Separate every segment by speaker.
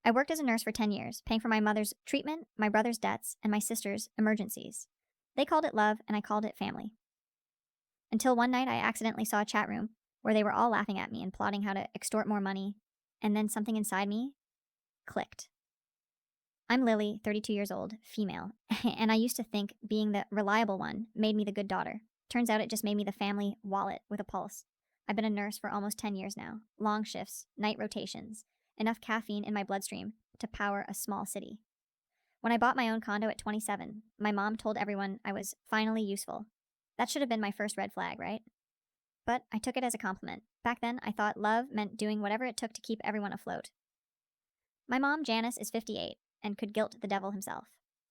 Speaker 1: I worked as a nurse for 10 years, paying for my mother's treatment, my brother's debts, and my sister's emergencies. They called it love, and I called it family. Until one night I accidentally saw a chat room where they were all laughing at me and plotting how to extort more money, and then something inside me clicked. I'm Lily, 32 years old, female, and I used to think being the reliable one made me the good daughter. Turns out it just made me the family wallet with a pulse. I've been a nurse for almost 10 years now, long shifts, night rotations, enough caffeine in my bloodstream to power a small city. When I bought my own condo at 27, my mom told everyone I was finally useful. That should have been my first red flag, right? But I took it as a compliment. Back then, I thought love meant doing whatever it took to keep everyone afloat. My mom, Janice, is 58 and could guilt the devil himself.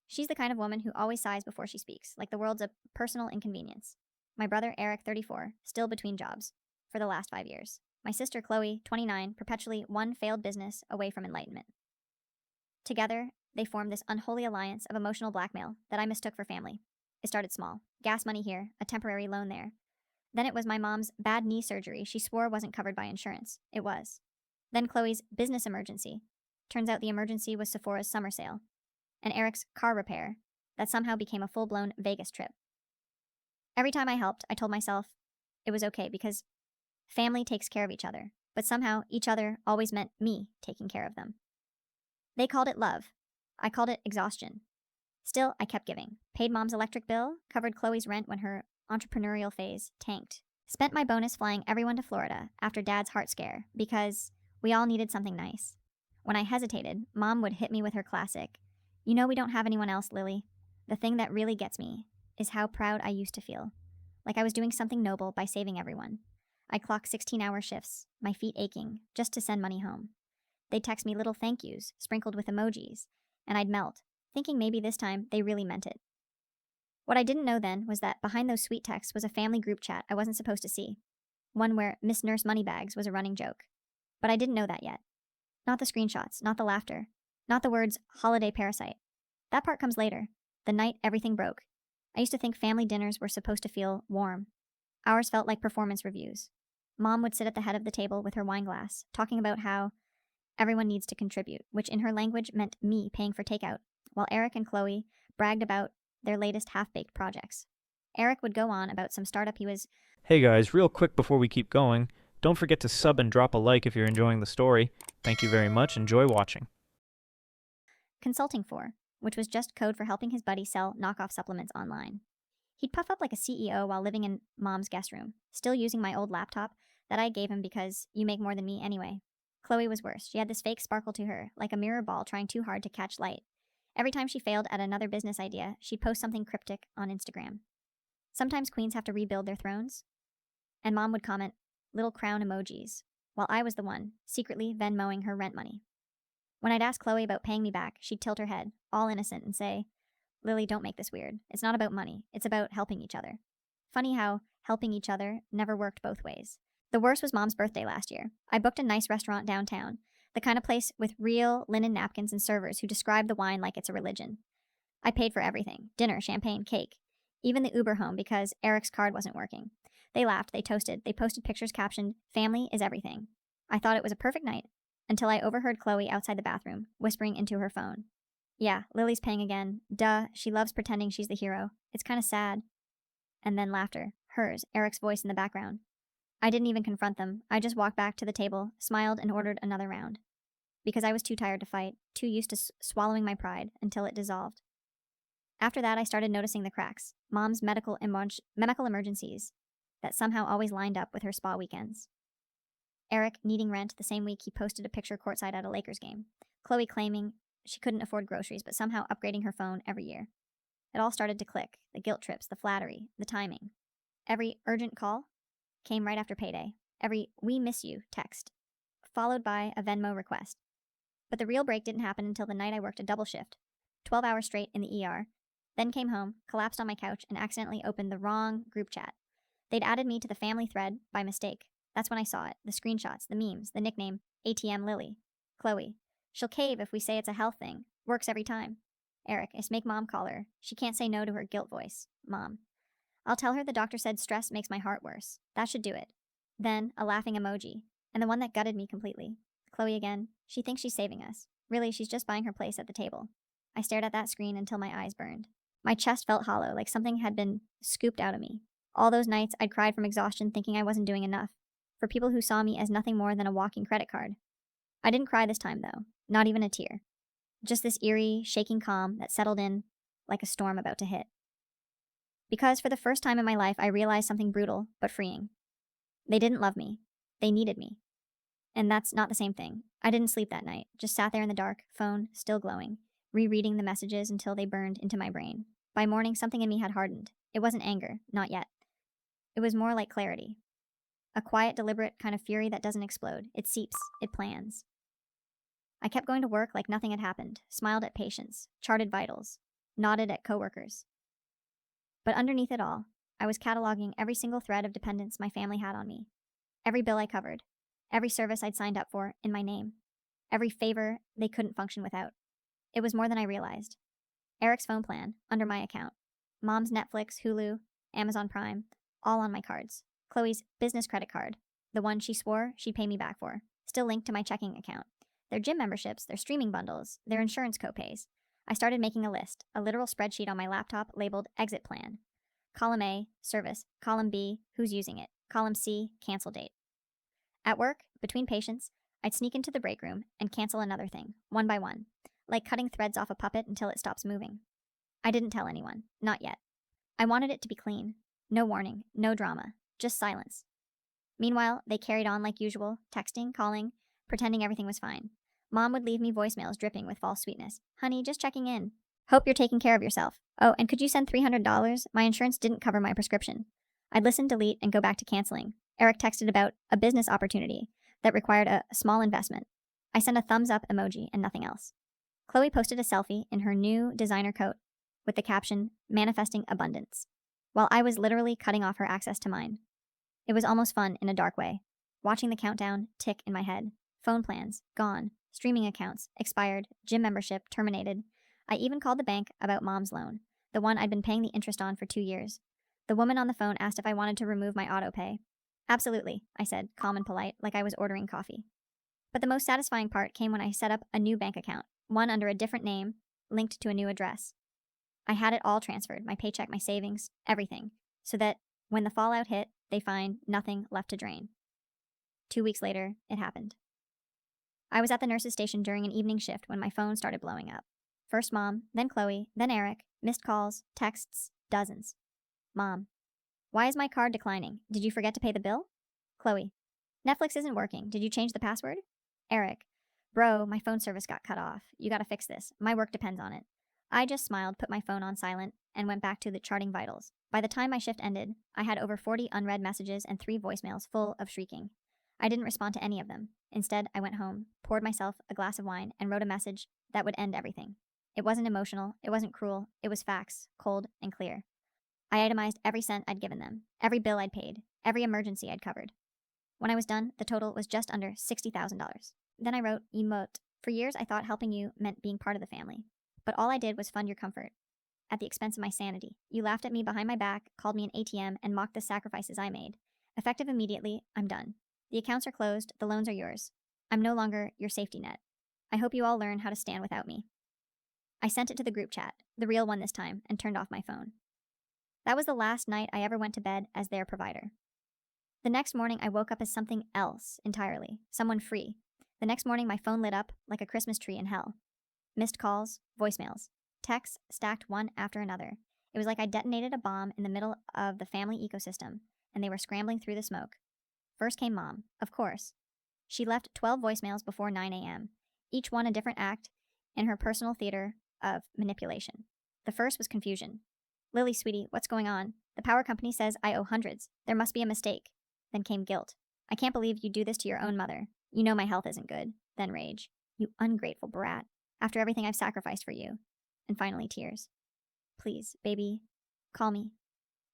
Speaker 1: She's the kind of woman who always sighs before she speaks, like the world's a personal inconvenience. My brother, Eric, 34, still between jobs for the last 5 years. My sister, Chloe, 29, perpetually one failed business away from enlightenment. Together, they formed this unholy alliance of emotional blackmail that I mistook for family. It started small. Gas money here, a temporary loan there. Then it was my mom's bad knee surgery she swore wasn't covered by insurance. It was. Then Chloe's business emergency. Turns out the emergency was Sephora's summer sale. And Eric's car repair that somehow became a full-blown Vegas trip. Every time I helped, I told myself it was okay because family takes care of each other, but somehow each other always meant me taking care of them. They called it love. I called it exhaustion. Still, I kept giving. Paid mom's electric bill, covered Chloe's rent when her entrepreneurial phase tanked. Spent my bonus flying everyone to Florida after dad's heart scare because we all needed something nice. When I hesitated, mom would hit me with her classic, "You know we don't have anyone else, Lily." The thing that really gets me is how proud I used to feel. Like I was doing something noble by saving everyone. I'd clock 16-hour shifts, my feet aching, just to send money home. They'd text me little thank yous, sprinkled with emojis, and I'd melt, thinking maybe this time they really meant it. What I didn't know then was that behind those sweet texts was a family group chat I wasn't supposed to see. One where Miss Nurse Moneybags was a running joke. But I didn't know that yet. Not the screenshots, not the laughter, not the words holiday parasite. That part comes later, the night everything broke. I used to think family dinners were supposed to feel warm. Ours felt like performance reviews. Mom would sit at the head of the table with her wine glass, talking about how everyone needs to contribute, which in her language meant me paying for takeout, while Eric and Chloe bragged about their latest half-baked projects. Eric would go on about some startup he was
Speaker 2: Hey guys, real quick before we keep going, don't forget to sub and drop a like if you're enjoying the story. Thank you very much. Enjoy watching.
Speaker 1: consulting for, which was just code for helping his buddy sell knockoff supplements online. He'd puff up like a CEO while living in mom's guest room, still using my old laptop that I gave him because you make more than me anyway. Chloe was worse. She had this fake sparkle to her, like a mirror ball trying too hard to catch light. Every time she failed at another business idea, she'd post something cryptic on Instagram. Sometimes queens have to rebuild their thrones. And mom would comment, little crown emojis, while I was the one, secretly Venmoing her rent money. When I'd ask Chloe about paying me back, she'd tilt her head, all innocent, and say, "Lily, don't make this weird. It's not about money. It's about helping each other." Funny how helping each other never worked both ways. The worst was mom's birthday last year. I booked a nice restaurant downtown, the kind of place with real linen napkins and servers who describe the wine like it's a religion. I paid for everything: dinner, champagne, cake, even the Uber home because Eric's card wasn't working. They laughed, they toasted, they posted pictures captioned, "Family is everything." I thought it was a perfect night until I overheard Chloe outside the bathroom, whispering into her phone. "Yeah, Lily's paying again. Duh, she loves pretending she's the hero. It's kind of sad." And then laughter. Hers, Eric's voice in the background. I didn't even confront them. I just walked back to the table, smiled, and ordered another round. Because I was too tired to fight, too used to swallowing my pride, until it dissolved. After that, I started noticing the cracks. Mom's medical emergencies that somehow always lined up with her spa weekends. Eric needing rent the same week he posted a picture courtside at a Lakers game. Chloe claiming she couldn't afford groceries, but somehow upgrading her phone every year. It all started to click. The guilt trips, the flattery, the timing. Every urgent call came right after payday. Every "we miss you" text, followed by a Venmo request. But the real break didn't happen until the night I worked a double shift, 12 hours straight in the ER, then came home, collapsed on my couch, and accidentally opened the wrong group chat. They'd added me to the family thread by mistake. That's when I saw it. The screenshots, the memes, the nickname, ATM Lily. Chloe. "She'll cave if we say it's a health thing. Works every time." Eric. "It's make mom call her. She can't say no to her guilt voice." Mom. "I'll tell her the doctor said stress makes my heart worse. That should do it." Then a laughing emoji. And the one that gutted me completely. Chloe again. "She thinks she's saving us. Really, she's just buying her place at the table. I stared at that screen until my eyes burned. My chest felt hollow, like something had been scooped out of me. All those nights, I'd cried from exhaustion thinking I wasn't doing enough, for people who saw me as nothing more than a walking credit card. I didn't cry this time, though, not even a tear. Just this eerie, shaking calm that settled in like a storm about to hit. Because for the first time in my life, I realized something brutal but freeing. They didn't love me. They needed me. And that's not the same thing. I didn't sleep that night, just sat there in the dark, phone still glowing, rereading the messages until they burned into my brain. By morning, something in me had hardened. It wasn't anger, not yet. It was more like clarity. A quiet, deliberate kind of fury that doesn't explode. It seeps, it plans. I kept going to work like nothing had happened, smiled at patients, charted vitals, nodded at coworkers. But underneath it all, I was cataloging every single thread of dependence my family had on me. Every bill I covered, every service I'd signed up for in my name, every favor they couldn't function without. It was more than I realized. Eric's phone plan, under my account. Mom's Netflix, Hulu, Amazon Prime, all on my cards. Chloe's business credit card, the one she swore she'd pay me back for, still linked to my checking account. Their gym memberships, their streaming bundles, their insurance copays. I started making a list, a literal spreadsheet on my laptop labeled Exit Plan. Column A, service. Column B, who's using it. Column C, cancel date. At work, between patients, I'd sneak into the break room and cancel another thing, one by one, like cutting threads off a puppet until it stops moving. I didn't tell anyone, not yet. I wanted it to be clean. No warning, no drama, just silence. Meanwhile, they carried on like usual, texting, calling, pretending everything was fine. Mom would leave me voicemails dripping with false sweetness. Honey, just checking in. Hope you're taking care of yourself. Oh, and could you send $300? My insurance didn't cover my prescription. I'd listen, delete, and go back to canceling. Eric texted about a business opportunity that required a small investment. I sent a thumbs up emoji and nothing else. Chloe posted a selfie in her new designer coat with the caption, Manifesting Abundance, while I was literally cutting off her access to mine. It was almost fun in a dark way, watching the countdown tick in my head. Phone plans, gone. Streaming accounts, expired. Gym membership, terminated. I even called the bank about Mom's loan, the one I'd been paying the interest on for 2 years. The woman on the phone asked if I wanted to remove my auto pay. Absolutely, I said, calm and polite, like I was ordering coffee. But the most satisfying part came when I set up a new bank account, one under a different name, linked to a new address. I had it all transferred, my paycheck, my savings, everything, so that when the fallout hit, they find nothing left to drain. 2 weeks later, it happened. I was at the nurse's station during an evening shift when my phone started blowing up. First Mom, then Chloe, then Eric, missed calls, texts, dozens. Mom, why is my card declining? Did you forget to pay the bill? Chloe, Netflix isn't working. Did you change the password? Eric, bro, my phone service got cut off. You gotta fix this. My work depends on it. I just smiled, put my phone on silent, and went back to the charting vitals. By the time my shift ended, I had over 40 unread messages and 3 voicemails full of shrieking. I didn't respond to any of them. Instead, I went home, poured myself a glass of wine, and wrote a message that would end everything. It wasn't emotional, it wasn't cruel, it was facts, cold and clear. I itemized every cent I'd given them, every bill I'd paid, every emergency I'd covered. When I was done, the total was just under $60,000. Then I wrote, emote. For years, I thought helping you meant being part of the family. But all I did was fund your comfort, at the expense of my sanity. You laughed at me behind my back, called me an ATM, and mocked the sacrifices I made. Effective immediately, I'm done. The accounts are closed, the loans are yours. I'm no longer your safety net. I hope you all learn how to stand without me. I sent it to the group chat, the real one this time, and turned off my phone. That was the last night I ever went to bed as their provider. The next morning, I woke up as something else entirely, someone free. The next morning, my phone lit up like a Christmas tree in hell. Missed calls, voicemails, texts stacked one after another. It was like I detonated a bomb in the middle of the family ecosystem, and they were scrambling through the smoke. First came Mom, of course. She left 12 voicemails before 9 a.m., each one a different act in her personal theater of manipulation. The first was confusion. Lily, sweetie, what's going on? The power company says I owe hundreds. There must be a mistake. Then came guilt. I can't believe you do this to your own mother. You know my health isn't good. Then rage. You ungrateful brat. After everything I've sacrificed for you. And finally, tears. Please, baby, call me.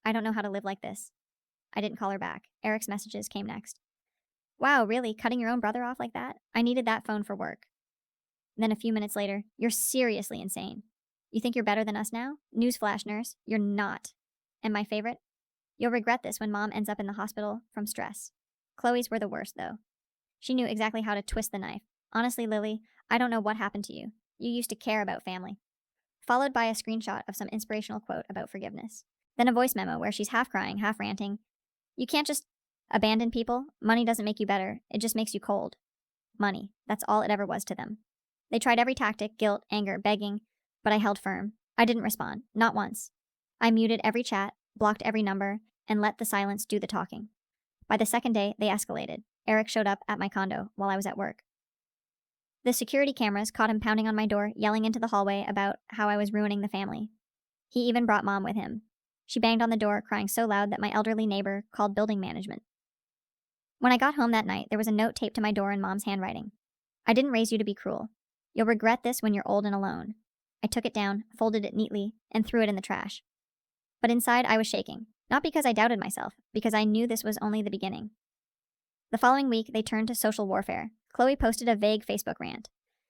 Speaker 1: I don't know how to live like this. I didn't call her back. Eric's messages came next. Wow, really? Cutting your own brother off like that? I needed that phone for work. Then a few minutes later, you're seriously insane. You think you're better than us now? Newsflash, nurse, you're not. And my favorite? You'll regret this when Mom ends up in the hospital from stress. Chloe's were the worst, though. She knew exactly how to twist the knife. Honestly, Lily, I don't know what happened to you. You used to care about family. Followed by a screenshot of some inspirational quote about forgiveness. Then a voice memo where she's half crying, half ranting. You can't just abandon people. Money doesn't make you better, it just makes you cold. Money. That's all it ever was to them. They tried every tactic, guilt, anger, begging, but I held firm. I didn't respond. Not once. I muted every chat, blocked every number, and let the silence do the talking. By the second day, they escalated. Eric showed up at my condo while I was at work. The security cameras caught him pounding on my door, yelling into the hallway about how I was ruining the family. He even brought Mom with him. She banged on the door, crying so loud that my elderly neighbor called building management. When I got home that night, there was a note taped to my door in Mom's handwriting. I didn't raise you to be cruel. You'll regret this when you're old and alone. I took it down, folded it neatly, and threw it in the trash. But inside, I was shaking. Not because I doubted myself, because I knew this was only the beginning. The following week, they turned to social warfare. Chloe posted a vague Facebook rant.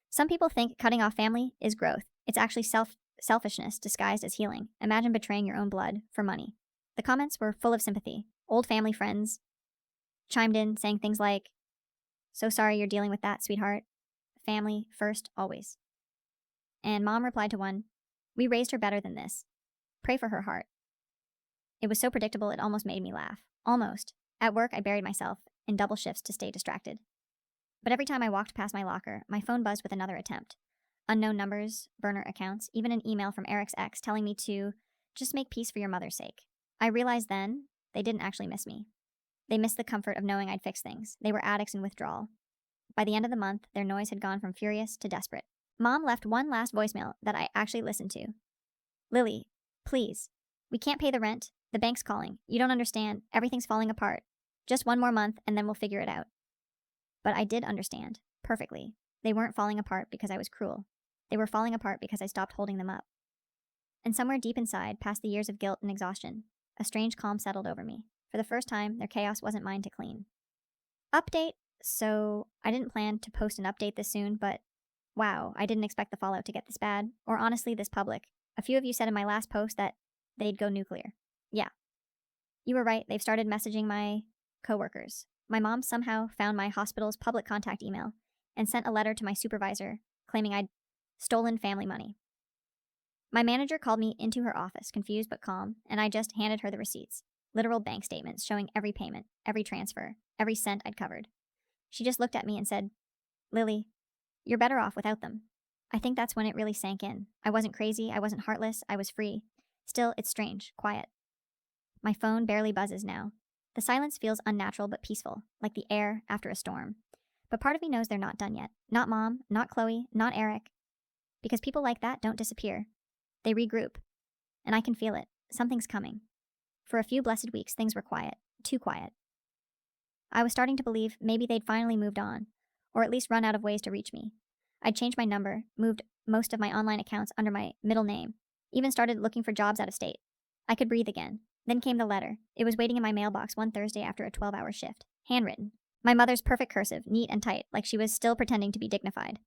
Speaker 1: Some people think cutting off family is growth. It's actually selfishness disguised as healing. Imagine betraying your own blood for money. The comments were full of sympathy. Old family friends chimed in, saying things like, "So sorry you're dealing with that, sweetheart. Family first, always." And Mom replied to one, "We raised her better than this. Pray for her heart." It was so predictable it almost made me laugh. Almost. At work, I buried myself in double shifts to stay distracted. But every time I walked past my locker, my phone buzzed with another attempt. Unknown numbers, burner accounts, even an email from Eric's ex telling me to just make peace for your mother's sake. I realized then they didn't actually miss me. They missed the comfort of knowing I'd fix things. They were addicts in withdrawal. By the end of the month, their noise had gone from furious to desperate. Mom left one last voicemail that I actually listened to. "Lily, please. We can't pay the rent. The bank's calling. You don't understand. Everything's falling apart. Just one more month and then we'll figure it out." But I did understand, perfectly. They weren't falling apart because I was cruel. They were falling apart because I stopped holding them up. And somewhere deep inside, past the years of guilt and exhaustion, a strange calm settled over me. For the first time, their chaos wasn't mine to clean. Update. So, I didn't plan to post an update this soon, but wow, I didn't expect the fallout to get this bad, or honestly, this public. A few of you said in my last post that they'd go nuclear. Yeah. You were right, they've started messaging my coworkers. My mom somehow found my hospital's public contact email and sent a letter to my supervisor claiming I'd stolen family money. My manager called me into her office, confused but calm, and I just handed her the receipts. Literal bank statements showing every payment, every transfer, every cent I'd covered. She just looked at me and said, "Lily, you're better off without them." I think that's when it really sank in. I wasn't crazy, I wasn't heartless, I was free. Still, it's strange, quiet. My phone barely buzzes now. The silence feels unnatural but peaceful, like the air after a storm. But part of me knows they're not done yet. Not Mom, not Chloe, not Eric. Because people like that don't disappear. They regroup. And I can feel it. Something's coming. For a few blessed weeks, things were quiet. Too quiet. I was starting to believe maybe they'd finally moved on, or at least run out of ways to reach me. I'd changed my number, moved most of my online accounts under my middle name, even started looking for jobs out of state. I could breathe again. Then came the letter. It was waiting in my mailbox one Thursday after a 12-hour shift. Handwritten. My mother's perfect cursive, neat and tight, like she was still pretending to be dignified.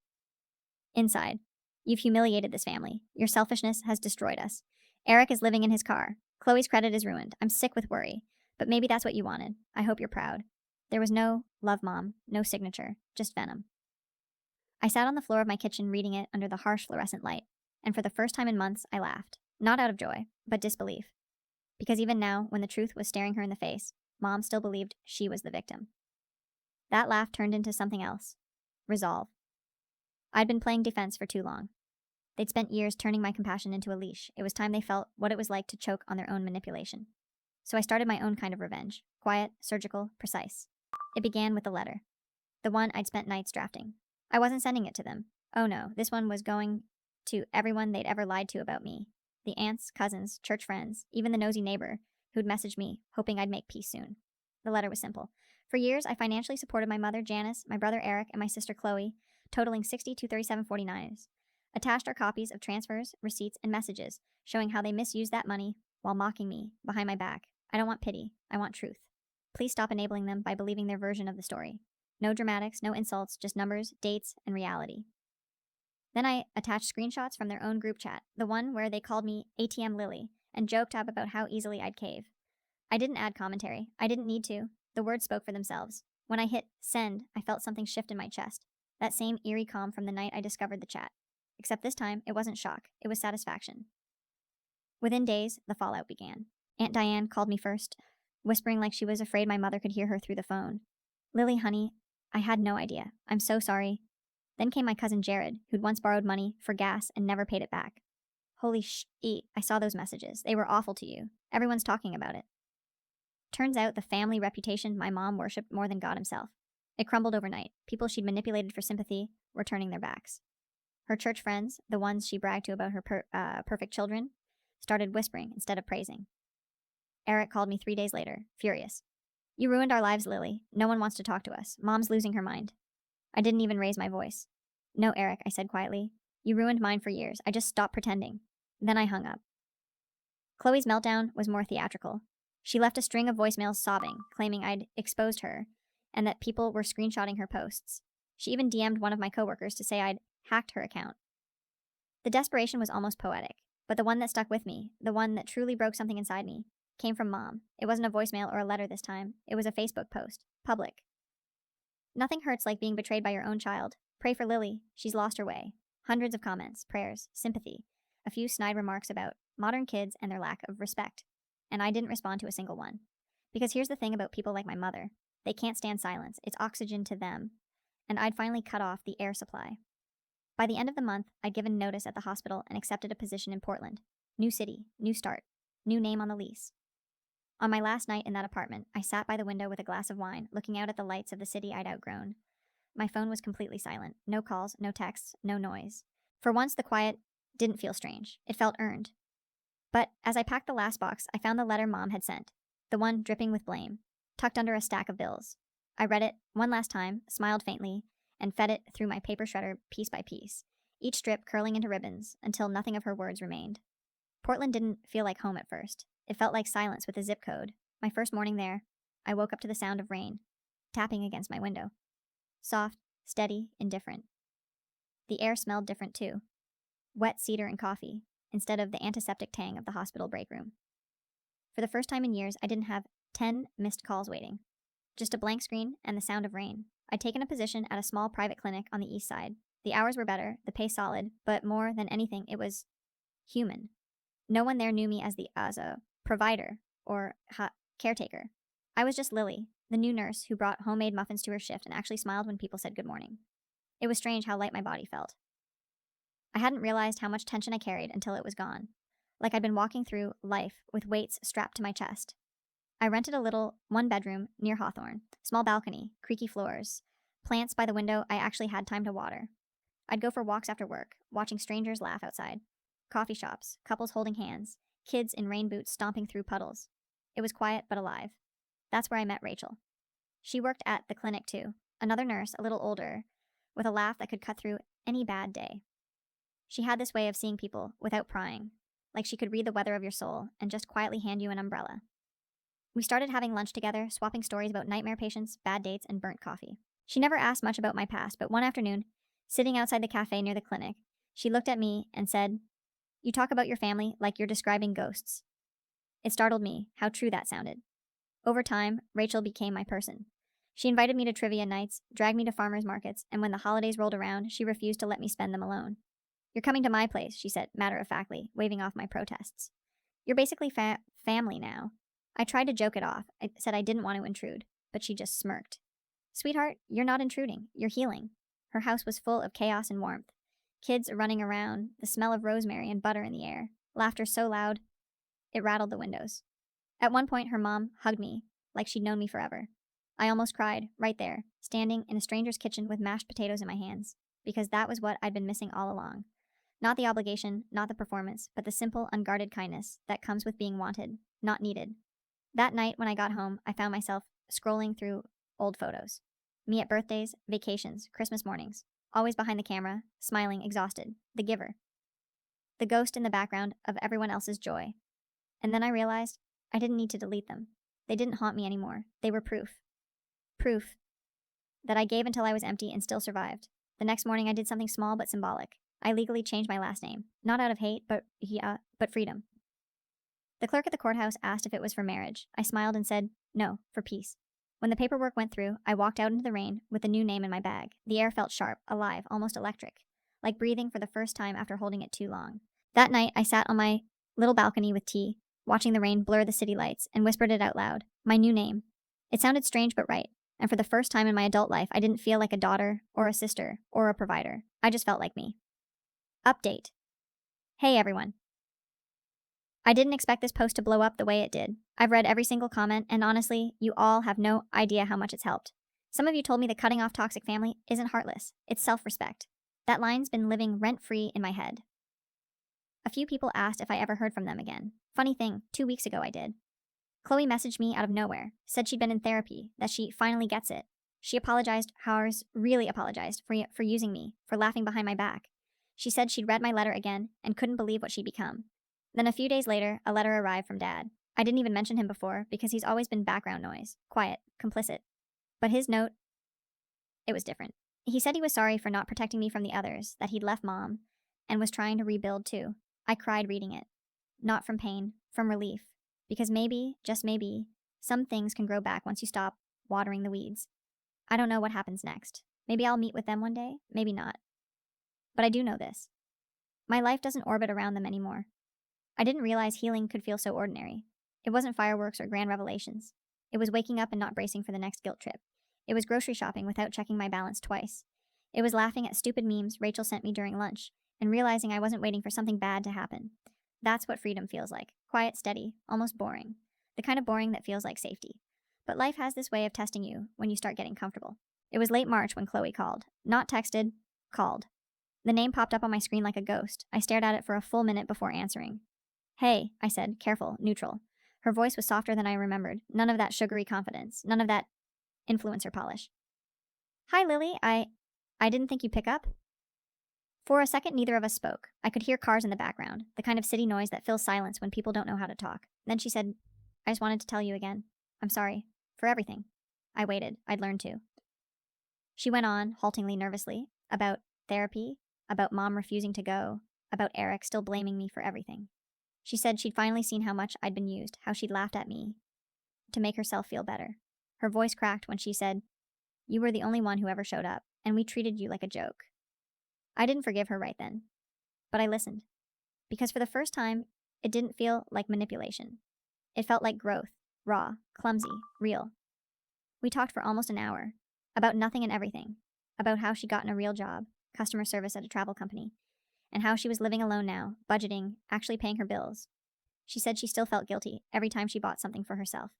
Speaker 1: Inside. You've humiliated this family. Your selfishness has destroyed us. Eric is living in his car. Chloe's credit is ruined. I'm sick with worry. But maybe that's what you wanted. I hope you're proud. There was no "Love Mom," no signature, just venom. I sat on the floor of my kitchen reading it under the harsh fluorescent light, and for the first time in months, I laughed. Not out of joy, but disbelief. Because even now, when the truth was staring her in the face, Mom still believed she was the victim. That laugh turned into something else. Resolve. I'd been playing defense for too long. They'd spent years turning my compassion into a leash. It was time they felt what it was like to choke on their own manipulation. So I started my own kind of revenge. Quiet, surgical, precise. It began with a letter. The one I'd spent nights drafting. I wasn't sending it to them. Oh no, this one was going to everyone they'd ever lied to about me. The aunts, cousins, church friends, even the nosy neighbor who'd messaged me, hoping I'd make peace soon. The letter was simple. For years, I financially supported my mother, Janice, my brother, Eric, and my sister, Chloe, totaling $60,237.49. Attached are copies of transfers, receipts, and messages showing how they misused that money while mocking me behind my back. I don't want pity. I want truth. Please stop enabling them by believing their version of the story. No dramatics, no insults, just numbers, dates, and reality. Then I attached screenshots from their own group chat, the one where they called me ATM Lily, and joked up about how easily I'd cave. I didn't add commentary. I didn't need to. The words spoke for themselves. When I hit send, I felt something shift in my chest. That same eerie calm from the night I discovered the chat. Except this time, it wasn't shock, it was satisfaction. Within days, the fallout began. Aunt Diane called me first, whispering like she was afraid my mother could hear her through the phone. Lily, honey, I had no idea. I'm so sorry. Then came my cousin Jared, who'd once borrowed money for gas and never paid it back. Holy I saw those messages. They were awful to you. Everyone's talking about it. Turns out the family reputation my mom worshipped more than God himself. It crumbled overnight. People she'd manipulated for sympathy were turning their backs. Her church friends, the ones she bragged to about her perfect children, started whispering instead of praising. Eric called me 3 days later, furious. You ruined our lives, Lily. No one wants to talk to us. Mom's losing her mind. I didn't even raise my voice. No, Eric, I said quietly. You ruined mine for years. I just stopped pretending. Then I hung up. Chloe's meltdown was more theatrical. She left a string of voicemails sobbing, claiming I'd exposed her and that people were screenshotting her posts. She even DM'd one of my coworkers to say I'd hacked her account. The desperation was almost poetic, but the one that stuck with me, the one that truly broke something inside me, came from Mom. It wasn't a voicemail or a letter this time. It was a Facebook post. Public. Nothing hurts like being betrayed by your own child. Pray for Lily. She's lost her way. Hundreds of comments, prayers, sympathy. A few snide remarks about modern kids and their lack of respect. And I didn't respond to a single one. Because here's the thing about people like my mother. They can't stand silence. It's oxygen to them. And I'd finally cut off the air supply. By the end of the month, I'd given notice at the hospital and accepted a position in Portland. New city, new start, new name on the lease. On my last night in that apartment, I sat by the window with a glass of wine, looking out at the lights of the city I'd outgrown. My phone was completely silent. No calls, no texts, no noise. For once, the quiet didn't feel strange. It felt earned. But as I packed the last box, I found the letter Mom had sent, the one dripping with blame, tucked under a stack of bills. I read it one last time, smiled faintly, and fed it through my paper shredder piece by piece, each strip curling into ribbons until nothing of her words remained. Portland didn't feel like home at first. It felt like silence with a zip code. My first morning there, I woke up to the sound of rain, tapping against my window. Soft, steady, indifferent. The air smelled different too. Wet cedar and coffee, instead of the antiseptic tang of the hospital break room. For the first time in years, I didn't have 10 missed calls waiting. Just a blank screen and the sound of rain. I'd taken a position at a small private clinic on the east side. The hours were better, the pay solid, but more than anything, it was human. No one there knew me as a provider or caretaker. I was just Lily, the new nurse who brought homemade muffins to her shift and actually smiled when people said good morning. It was strange how light my body felt. I hadn't realized how much tension I carried until it was gone, like I'd been walking through life with weights strapped to my chest. I rented a little one-bedroom near Hawthorne, small balcony, creaky floors, plants by the window I actually had time to water. I'd go for walks after work, watching strangers laugh outside. Coffee shops, couples holding hands, kids in rain boots stomping through puddles. It was quiet but alive. That's where I met Rachel. She worked at the clinic too, another nurse, a little older, with a laugh that could cut through any bad day. She had this way of seeing people without prying, like she could read the weather of your soul and just quietly hand you an umbrella. We started having lunch together, swapping stories about nightmare patients, bad dates, and burnt coffee. She never asked much about my past, but one afternoon, sitting outside the cafe near the clinic, she looked at me and said, "You talk about your family like you're describing ghosts." It startled me how true that sounded. Over time, Rachel became my person. She invited me to trivia nights, dragged me to farmers markets, and when the holidays rolled around, she refused to let me spend them alone. "You're coming to my place," she said, matter-of-factly, waving off my protests. "You're basically family now." I tried to joke it off. I said I didn't want to intrude, but she just smirked. "Sweetheart, you're not intruding. You're healing." Her house was full of chaos and warmth. Kids running around, the smell of rosemary and butter in the air, laughter so loud, it rattled the windows. At one point, her mom hugged me like she'd known me forever. I almost cried, right there, standing in a stranger's kitchen with mashed potatoes in my hands, because that was what I'd been missing all along. Not the obligation, not the performance, but the simple, unguarded kindness that comes with being wanted, not needed. That night, when I got home, I found myself scrolling through old photos. Me at birthdays, vacations, Christmas mornings, always behind the camera, smiling, exhausted, the giver. The ghost in the background of everyone else's joy. And then I realized I didn't need to delete them. They didn't haunt me anymore. They were proof. Proof that I gave until I was empty and still survived. The next morning, I did something small but symbolic. I legally changed my last name, not out of hate, but freedom. The clerk at the courthouse asked if it was for marriage. I smiled and said, "No, for peace." When the paperwork went through, I walked out into the rain with the new name in my bag. The air felt sharp, alive, almost electric, like breathing for the first time after holding it too long. That night, I sat on my little balcony with tea, watching the rain blur the city lights, and whispered it out loud. My new name. It sounded strange but right, and for the first time in my adult life, I didn't feel like a daughter, or a sister, or a provider. I just felt like me. Update. Hey everyone. I didn't expect this post to blow up the way it did. I've read every single comment, and honestly, you all have no idea how much it's helped. Some of you told me that cutting off toxic family isn't heartless, it's self-respect. That line's been living rent-free in my head. A few people asked if I ever heard from them again. Funny thing, 2 weeks ago I did. Chloe messaged me out of nowhere, said she'd been in therapy, that she finally gets it. She apologized, really apologized, for using me, for laughing behind my back. She said she'd read my letter again and couldn't believe what she'd become. Then a few days later, a letter arrived from Dad. I didn't even mention him before because he's always been background noise, quiet, complicit. But his note, it was different. He said he was sorry for not protecting me from the others, that he'd left Mom, and was trying to rebuild too. I cried reading it. Not from pain, from relief. Because maybe, just maybe, some things can grow back once you stop watering the weeds. I don't know what happens next. Maybe I'll meet with them one day, maybe not. But I do know this. My life doesn't orbit around them anymore. I didn't realize healing could feel so ordinary. It wasn't fireworks or grand revelations. It was waking up and not bracing for the next guilt trip. It was grocery shopping without checking my balance twice. It was laughing at stupid memes Rachel sent me during lunch and realizing I wasn't waiting for something bad to happen. That's what freedom feels like. Quiet, steady, almost boring. The kind of boring that feels like safety. But life has this way of testing you when you start getting comfortable. It was late March when Chloe called. Not texted, called. The name popped up on my screen like a ghost. I stared at it for a full minute before answering. Hey, I said, careful, neutral. Her voice was softer than I remembered. None of that sugary confidence. None of that influencer polish. Hi, Lily. I didn't think you'd pick up. For a second, neither of us spoke. I could hear cars in the background, the kind of city noise that fills silence when people don't know how to talk. Then she said, I just wanted to tell you again. I'm sorry. For everything. I waited. I'd learned to. She went on, haltingly, nervously, about therapy, about Mom refusing to go, about Eric still blaming me for everything. She said she'd finally seen how much I'd been used, how she'd laughed at me to make herself feel better. Her voice cracked when she said, You were the only one who ever showed up, and we treated you like a joke. I didn't forgive her right then, but I listened. Because for the first time, it didn't feel like manipulation. It felt like growth, raw, clumsy, real. We talked for almost an hour, about nothing and everything, about how she'd gotten a real job, customer service at a travel company, and how she was living alone now, budgeting, actually paying her bills. She said she still felt guilty every time she bought something for herself.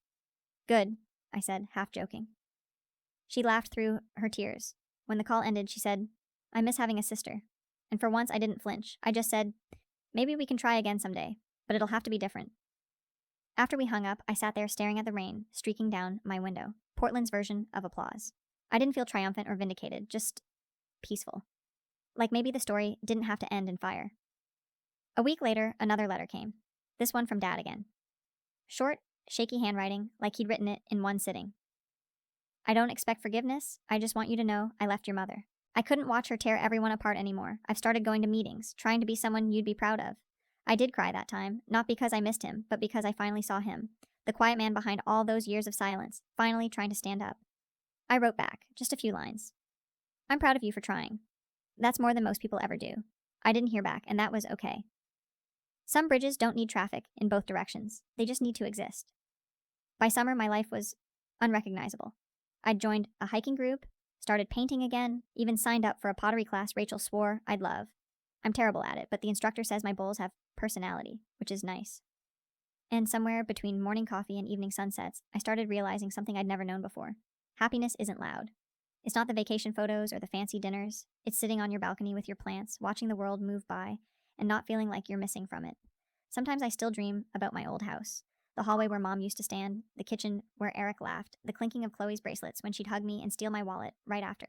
Speaker 1: Good, I said, half joking. She laughed through her tears. When the call ended, she said, I miss having a sister. And for once, I didn't flinch. I just said, maybe we can try again someday, but it'll have to be different. After we hung up, I sat there staring at the rain streaking down my window. Portland's version of applause. I didn't feel triumphant or vindicated, just peaceful. Like maybe the story didn't have to end in fire. A week later, another letter came. This one from Dad again. Short, shaky handwriting, like he'd written it in one sitting. I don't expect forgiveness. I just want you to know I left your mother. I couldn't watch her tear everyone apart anymore. I've started going to meetings, trying to be someone you'd be proud of. I did cry that time, not because I missed him, but because I finally saw him. The quiet man behind all those years of silence, finally trying to stand up. I wrote back, just a few lines. I'm proud of you for trying. That's more than most people ever do. I didn't hear back, and that was okay. Some bridges don't need traffic in both directions. They just need to exist. By summer, my life was unrecognizable. I'd joined a hiking group, started painting again, even signed up for a pottery class Rachel swore I'd love. I'm terrible at it, but the instructor says my bowls have personality, which is nice. And somewhere between morning coffee and evening sunsets, I started realizing something I'd never known before. Happiness isn't loud. It's not the vacation photos or the fancy dinners. It's sitting on your balcony with your plants, watching the world move by, and not feeling like you're missing from it. Sometimes I still dream about my old house. The hallway where Mom used to stand, the kitchen where Eric laughed, the clinking of Chloe's bracelets when she'd hug me and steal my wallet right after.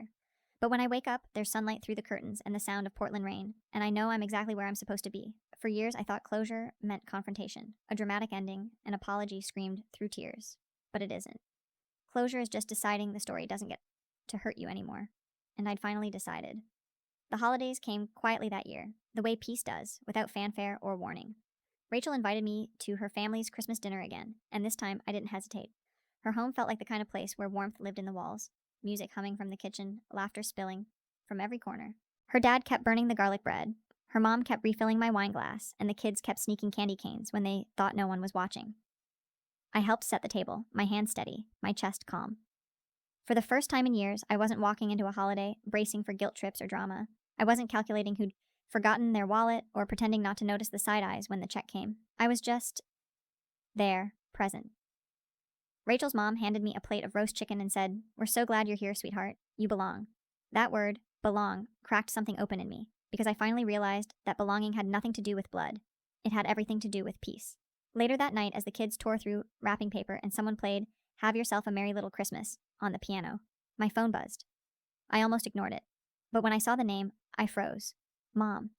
Speaker 1: But when I wake up, there's sunlight through the curtains and the sound of Portland rain, and I know I'm exactly where I'm supposed to be. For years, I thought closure meant confrontation, a dramatic ending, an apology screamed through tears. But it isn't. Closure is just deciding the story doesn't get to hurt you anymore. And I'd finally decided. The holidays came quietly that year, the way peace does, without fanfare or warning. Rachel invited me to her family's Christmas dinner again, and this time I didn't hesitate. Her home felt like the kind of place where warmth lived in the walls, music humming from the kitchen, laughter spilling from every corner. Her dad kept burning the garlic bread. Her mom kept refilling my wine glass, and the kids kept sneaking candy canes when they thought no one was watching. I helped set the table, my hands steady, my chest calm. For the first time in years, I wasn't walking into a holiday bracing for guilt trips or drama. I wasn't calculating who'd forgotten their wallet or pretending not to notice the side eyes when the check came. I was just there, present. Rachel's mom handed me a plate of roast chicken and said, "We're so glad you're here, sweetheart. You belong." That word, belong, cracked something open in me, because I finally realized that belonging had nothing to do with blood. It had everything to do with peace. Later that night, as the kids tore through wrapping paper and someone played "Have Yourself a Merry Little Christmas" on the piano, my phone buzzed. I almost ignored it. But when I saw the name, I froze. Mom.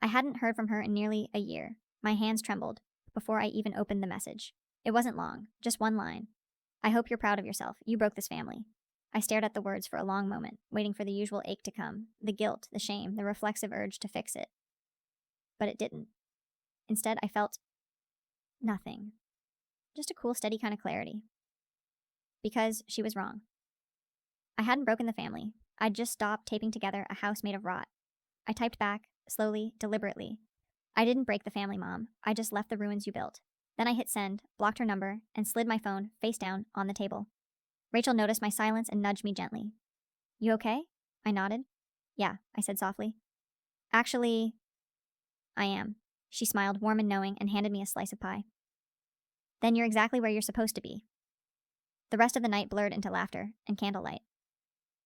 Speaker 1: I hadn't heard from her in nearly a year. My hands trembled before I even opened the message. It wasn't long, just one line. "I hope you're proud of yourself. You broke this family." I stared at the words for a long moment, waiting for the usual ache to come, the guilt, the shame, the reflexive urge to fix it. But it didn't. Instead, I felt nothing. Just a cool, steady kind of clarity. Because she was wrong. I hadn't broken the family. I'd just stopped taping together a house made of rot. I typed back, slowly, deliberately. "I didn't break the family, Mom. I just left the ruins you built." Then I hit send, blocked her number, and slid my phone face down on the table. Rachel noticed my silence and nudged me gently. "You okay?" I nodded. "Yeah," I said softly. "Actually, I am." She smiled, warm and knowing, and handed me a slice of pie. "Then you're exactly where you're supposed to be." The rest of the night blurred into laughter and candlelight.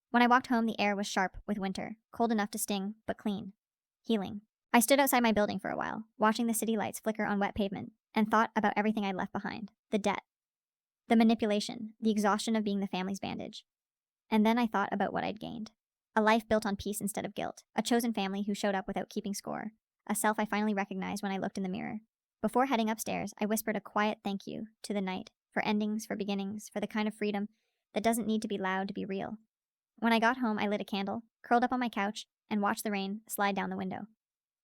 Speaker 1: When I walked home, the air was sharp with winter, cold enough to sting, but clean. Healing. I stood outside my building for a while, watching the city lights flicker on wet pavement, and thought about everything I'd left behind. The debt. The manipulation. The exhaustion of being the family's bandage. And then I thought about what I'd gained. A life built on peace instead of guilt. A chosen family who showed up without keeping score. A self I finally recognized when I looked in the mirror. Before heading upstairs, I whispered a quiet thank you to the night, for endings, for beginnings, for the kind of freedom that doesn't need to be loud to be real. When I got home, I lit a candle, curled up on my couch, and watched the rain slide down the window.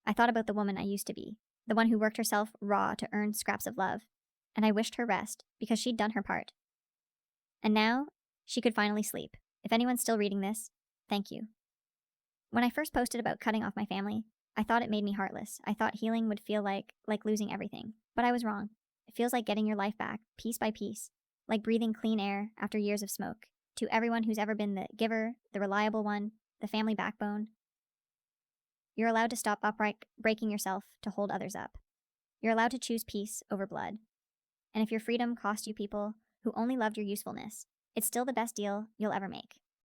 Speaker 1: I thought about the woman I used to be, the one who worked herself raw to earn scraps of love, and I wished her rest because she'd done her part. And now, she could finally sleep. If anyone's still reading this, thank you. When I first posted about cutting off my family, I thought it made me heartless. I thought healing would feel like losing everything. But I was wrong. It feels like getting your life back, piece by piece, like breathing clean air after years of smoke. To everyone who's ever been the giver, the reliable one, the family backbone, you're allowed to stop breaking yourself to hold others up. You're allowed to choose peace over blood. And if your freedom cost you people who only loved your usefulness, it's still the best deal you'll ever make.